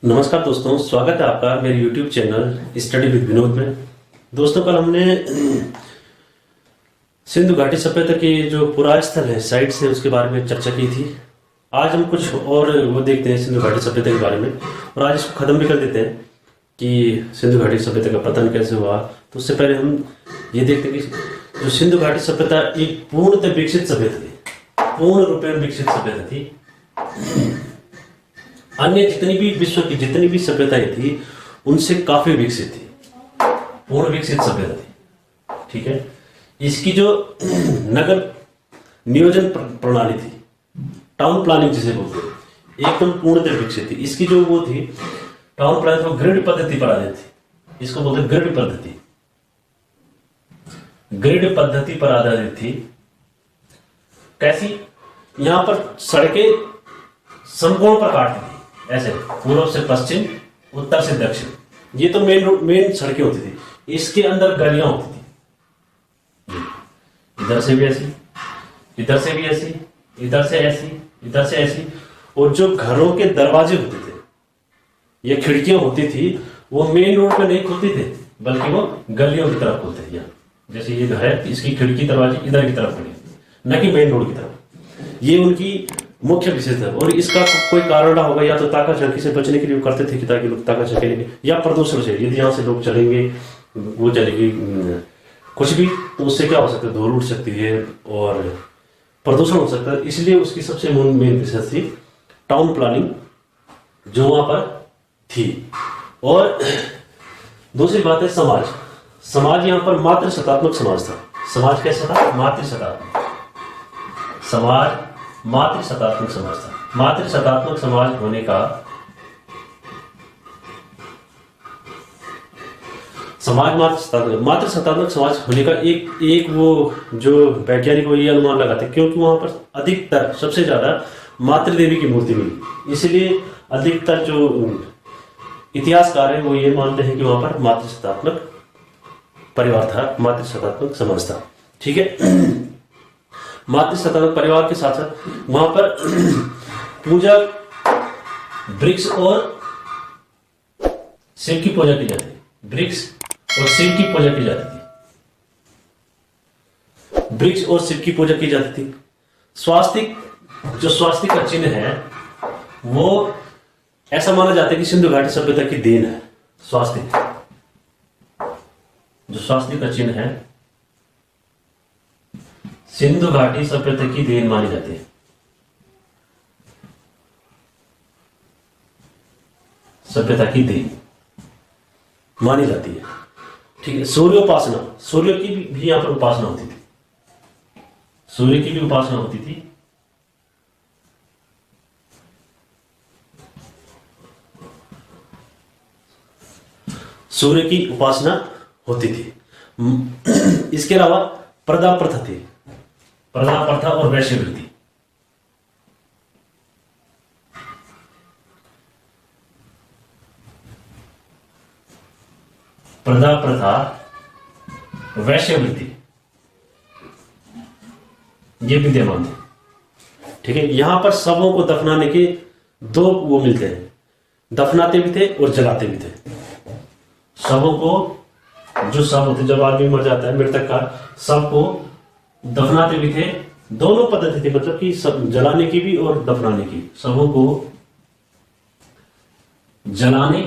नमस्कार दोस्तों, स्वागत है आपका मेरे YouTube channel study with Vinod में। दोस्तों, कल हमने सिंधु घाटी सभ्यता के जो पुरास्थल स्थल है, साइट्स है, उसके बारे में चर्चा की थी। आज हम कुछ और वो देखते हैं सिंधु घाटी सभ्यता के बारे में, और आज इसको ख़त्म भी कर देते हैं कि सिंधु घाटी सभ्यता का पतन कैसे हुआ। तो उससे पहले हम ये देखते हैं कि जो सिंधु घाटी सभ्यता एक पूर्णतः विकसित सभ्यता थी, पूर्ण रूप में विकसित सभ्यता थी। अन्य जितनी भी विश्व की जितनी भी सभ्यताएं थी उनसे काफी विकसित थी, पूर्ण विकसित सभ्यता थी। ठीक है, इसकी जो नगर नियोजन प्रणाली थी, टाउन प्लानिंग जिसे बोलते हैं, एकदम पूर्णतः विकसित थी। इसकी जो वो थी टाउन प्लानिंग, वो ग्रिड पद्धति पर आधारित थी। इसको बोलते हैं ग्रिड पद्धति, ग्रिड पद्धति पर आधारित थी। कैसी? यहां पर सड़कें समकोण पर काटती थी, ऐसे पूर्व से पश्चिम, उत्तर से दक्षिण। ये तो मेन सड़कें होती थी। इसके अंदर गलियां होती थी, इधर से भी ऐसी, इधर से भी ऐसी, इधर से ऐसी, इधर से ऐसी। और जो घरों के दरवाजे होते थे, ये खिड़कियां होती थी, वो मेन रोड पे नहीं खुलती थे, बल्कि वो गलियों की तरफ खुलते थे। यहाँ जैसे ये घर है, इसकी खिड़की दरवाजे इधर की तरफ खुले, न कि मेन रोड की तरफ। ये उनकी मुख्य विशेषता है। और इसका कोई कारण रहा होगा, या तो ताका झांकी से बचने के लिए करते थे कि ताकि लोग ताका झांकेंगे, या प्रदूषण से, यदि यहाँ से लोग चलेंगे, वो चलेगी कुछ भी, तो उससे क्या हो सकता है, धूल उड़ सकती है और प्रदूषण हो सकता है। इसलिए उसकी सबसे मेन विशेषता थी टाउन प्लानिंग, जो वहां पर थी। और दूसरी बात है समाज। समाज यहाँ पर मातृसत्तात्मक समाज था। समाज कैसा था? मातृसत्तात्मक समाज, मातृसत्तात्मक समाज था। मातृसत्तात्मक समाज होने का मातृसत्तात्मक समाज होने का एक वो जो वैज्ञानिक वो ये अनुमान लगाते हैं, क्योंकि वहां पर अधिकतर सबसे ज्यादा मातृदेवी की मूर्ति मिली। इसलिए अधिकतर जो इतिहासकार है वो ये मानते हैं कि वहां पर मातृसत्तात्मक परिवार था, मातृसत्तात्मक समाज था। ठीक है, मातृसत्तात्मक परिवार के साथ साथ वहां पर पूजा, वृक्ष और शिव की पूजा की जाती थी। वृक्ष और शिव की पूजा की जाती थी। वृक्ष और शिव की पूजा की जाती थी। स्वास्तिक, जो स्वास्तिक का चिन्ह है, वो ऐसा माना जाता है कि सिंधु घाटी सभ्यता की देन है। स्वास्तिक, जो स्वास्तिक का चिन्ह है, सिंधु घाटी सभ्यता की देन मानी जाती है। सभ्यता की देन मानी जाती है। ठीक है, सूर्योपासना, सूर्य की भी यहां पर उपासना होती थी। सूर्य की भी उपासना होती थी। सूर्य की उपासना होती थी। इसके अलावा प्रदा प्रथा थी, प्रदा प्रथा और वैश्यवृत्ति। प्रदा प्रथा, वैश्यवृत्ति, ये विद्यमान थे। ठीक है, यहां पर शवों को दफनाने के दो वो मिलते हैं, दफनाते भी थे और जलाते भी थे। शवों को, जो शव होते, जब आदमी मर जाता है, मृतक का शव को दफनाते भी थे। दोनों पद्धति थी, मतलब कि सब जलाने की भी और दफनाने की। शवों को जलाने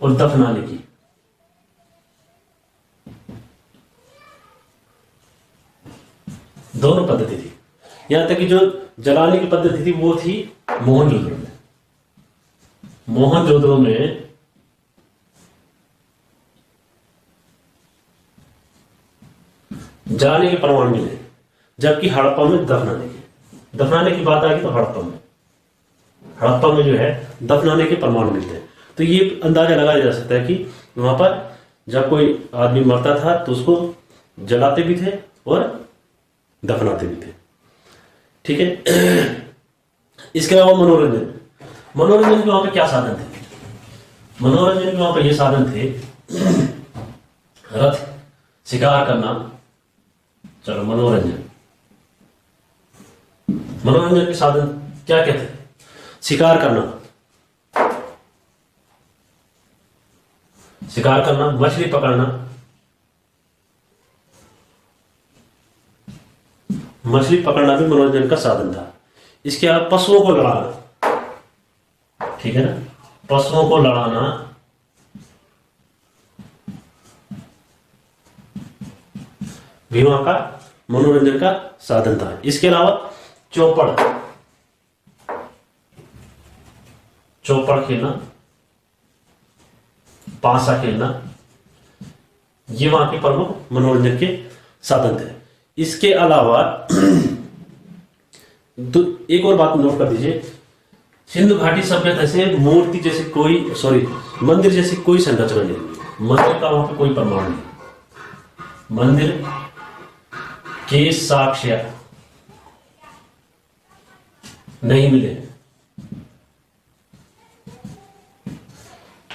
और दफनाने की दोनों पद्धति थी। यहां तक कि जो जलाने की पद्धति थी वो थी मोहनजोदड़ो में। मोहनजोदड़ो में जलाने के प्रमाण मिले, जबकि हड़प्पा में दफनाने की बात आ गई तो हड़प्पा में जो है दफनाने के प्रमाण मिलते हैं। तो ये अंदाजा लगाया जा सकता है कि वहां पर जब कोई आदमी मरता था तो उसको जलाते भी थे और दफनाते भी थे। ठीक है, इसके अलावा मनोरंजन, मनोरंजन के वहां पे क्या साधन थे? मनोरंजन के वहां पे ये साधन थे, रथ, शिकार करना। चलो, मनोरंजन के साधन क्या क्या थे? शिकार करना, शिकार करना, मछली पकड़ना, मछली पकड़ना भी मनोरंजन का साधन था। इसके अलावा पशुओं को लड़ाना, ठीक है ना, पशुओं को लड़ाना भी वहां का मनोरंजन का साधन था। इसके अलावा चौपड़, चौपड़ खेलना, पासा खेलना, ये वहां के प्रमुख मनोरंजन के साधन थे। इसके अलावा एक और बात नोट कर दीजिए, सिंधु घाटी सभ्यता से मूर्ति जैसी कोई मंदिर जैसी कोई संरचना नहीं मिली। मंदिर का वहां पे कोई प्रमाण नहीं, मंदिर के साक्ष्य नहीं मिले।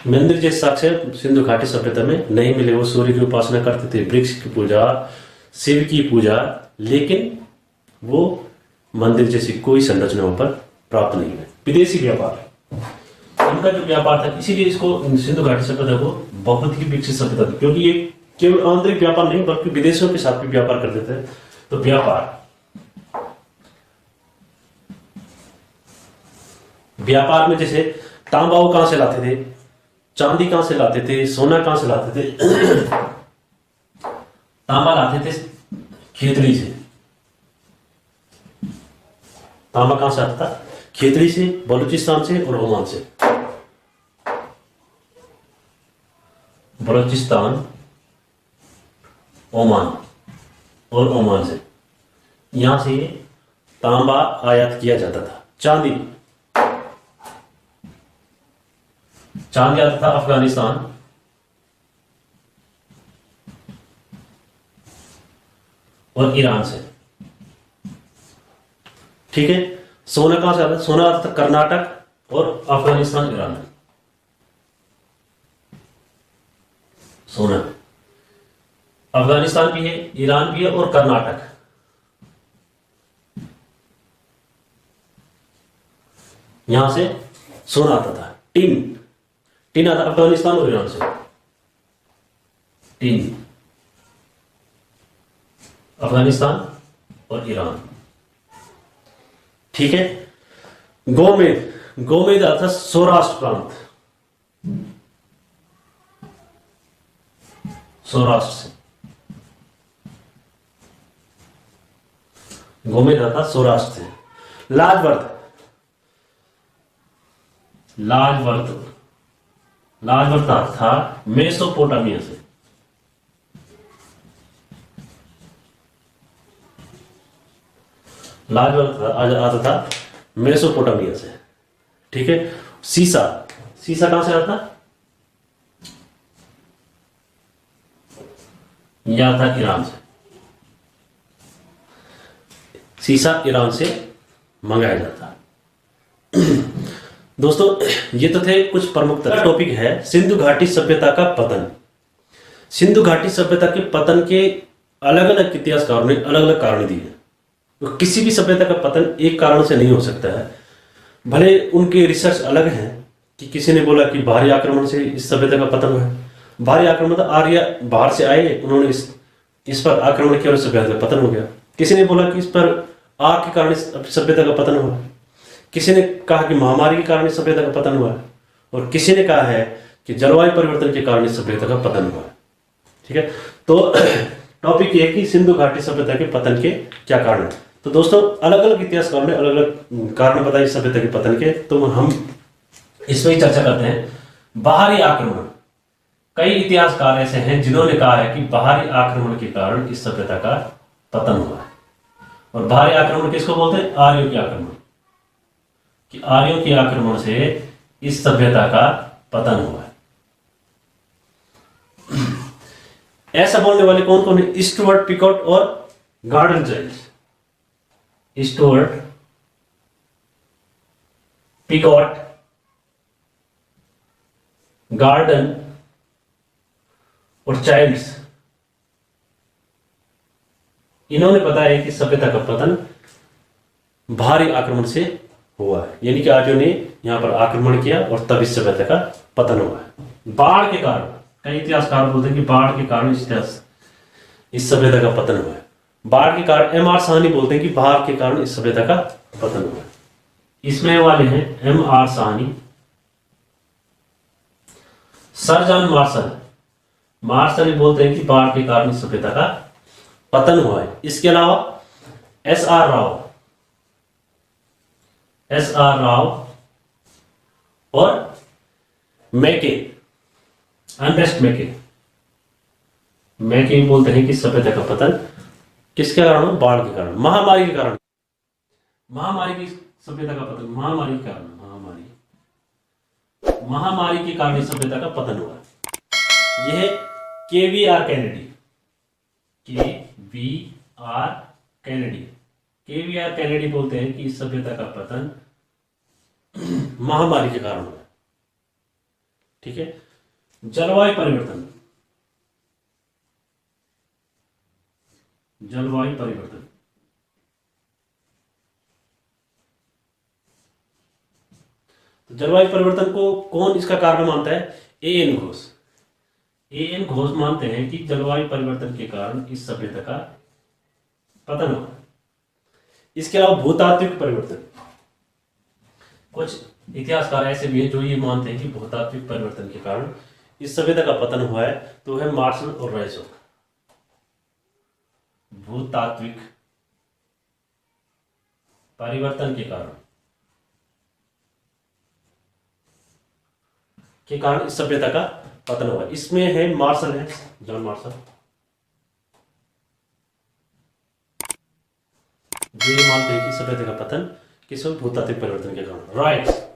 मंदिर जैसे साक्ष्य सिंधु घाटी सभ्यता में नहीं मिले। वो सूर्य की उपासना करते थे, वृक्ष की पूजा, शिव की पूजा, लेकिन वो मंदिर जैसी कोई संरचना पर प्राप्त नहीं है। विदेशी व्यापार, उनका जो व्यापार था, इसीलिए इसको सिंधु घाटी सभ्यता को बहुत ही विकसित सभ्यता थी, क्योंकि ये केवल आंतरिक व्यापार नहीं बल्कि विदेशों के साथ भी व्यापार करते थे। तो व्यापार में जैसे तांबा वो कहां से लाते थे, चांदी कहां से लाते थे, सोना कहां से लाते थे। तांबा लाते थे खेतड़ी से, तांबा कहां से आता था, खेतड़ी से, बलूचिस्तान से और ओमान से। बलूचिस्तान, ओमान और ओमान से, यहां से तांबा आयात किया जाता था। चांदी आता था अफगानिस्तान और ईरान से, ठीक है। सोना कहां से आता था, सोना आता था कर्नाटक और अफगानिस्तान, ईरान। सोना अफगानिस्तान भी है, ईरान भी है और कर्नाटक। यहां से सोना आता था। टीन आता अफगानिस्तान और ईरान से। टीन अफगानिस्तान और ईरान, ठीक है। गोमेद आता था सौराष्ट्र प्रांत, सौराष्ट्र से। गोमेद आता सौराष्ट्र से। लाजवर्त आता था मेसोपोटामिया से। लाजवर्त आता था मेसोपोटामिया से, ठीक है। सीसा कहां से आता था, यह था ईरान से। सीसा ईरान से मंगाया जाता। दोस्तों, ये तो थे कुछ प्रमुख टॉपिक है सिंधु घाटी सभ्यता का पतन। सिंधु घाटी सभ्यता के पतन के अलग अलग इतिहासकारों ने अलग अलग कारण दिए। तो किसी भी सभ्यता का पतन एक कारण से नहीं हो सकता है। भले उनके रिसर्च अलग हैं कि किसी ने बोला कि बाहरी आक्रमण से इस सभ्यता का पतन हुआ है। बाहरी आक्रमण तो आर्य बाहर से आए, उन्होंने इस पर आक्रमण किया और सभ्यता का पतन हो गया। किसी ने बोला कि इस पर आग के कारण सभ्यता का पतन हुआ। किसी ने कहा कि महामारी के कारण सभ्यता का पतन हुआ है, और किसी ने कहा है कि जलवायु परिवर्तन के कारण सभ्यता का पतन हुआ है, ठीक है। तो टॉपिक ये है कि सिंधु घाटी सभ्यता के पतन के क्या कारण है। तो दोस्तों, अलग अलग इतिहासकारों ने अलग अलग कारण बताए सभ्यता के पतन के, तो हम इसमें ही चर्चा करते हैं। बाहरी आक्रमण, कई इतिहासकार ऐसे हैं जिन्होंने कहा है कि बाहरी आक्रमण के कारण इस सभ्यता का पतन हुआ है। और बाहरी आक्रमण किसको बोलते हैं, आर्यों के आक्रमण, कि आर्यों के आक्रमण से इस सभ्यता का पतन हुआ है। ऐसा बोलने वाले कौन कौन है, स्टुअर्ट, पिकॉट और garden child. Stuart, picot, garden और चाइल्ड्स, इन्होंने बताया कि सभ्यता का पतन भारी आक्रमण से हुआ है, यानी कि आर्यों ने यहाँ पर आक्रमण किया और तब इस सभ्यता का पतन हुआ है। बाढ़ के कारण, कई इतिहासकार बोलते हैं कि बाढ़ के कारण इस सभ्यता का पतन हुआ है। बाढ़ के कारण, M.R. साहनी बोलते हैं कि बाढ़ के कारण इस सभ्यता का पतन हुआ है। इसमें वाले हैं M.R. Sahni, sir John Marshall बोलते हैं कि बाढ़ के कारण इस सभ्यता का पतन हुआ है। इसके अलावा S.R. राव और मैके, अर्नेस्ट मैके बोलते हैं कि सभ्यता का पतन किसके कारण हो? बाढ़ के कारण, महामारी के कारण। महामारी की सभ्यता का पतन, महामारी के कारण इस सभ्यता का पतन हुआ। यह KVR कैनेडी बोलते हैं कि इस सभ्यता का पतन महामारी के कारण हुआ। ठीक है। जलवायु परिवर्तन, तो जलवायु परिवर्तन को कौन इसका कारण मानता है? A.N. घोष मानते हैं कि जलवायु परिवर्तन के कारण इस सभ्यता का पतन हुआ। इसके अलावा भूतात्विक परिवर्तन, कुछ इतिहासकार ऐसे भी हैं जो ये मानते हैं कि भूतात्विक परिवर्तन के कारण इस सभ्यता का पतन हुआ है। तो है मार्शल और रॉयसो। भूतात्विक परिवर्तन के कारण इस सभ्यता का पतन हुआ। इसमें है मार्शल, है जॉन मार्शल, जो ये मानते हैं कि सभ्यता का पतन किस भूतात्विक परिवर्तन के कारण। राइट।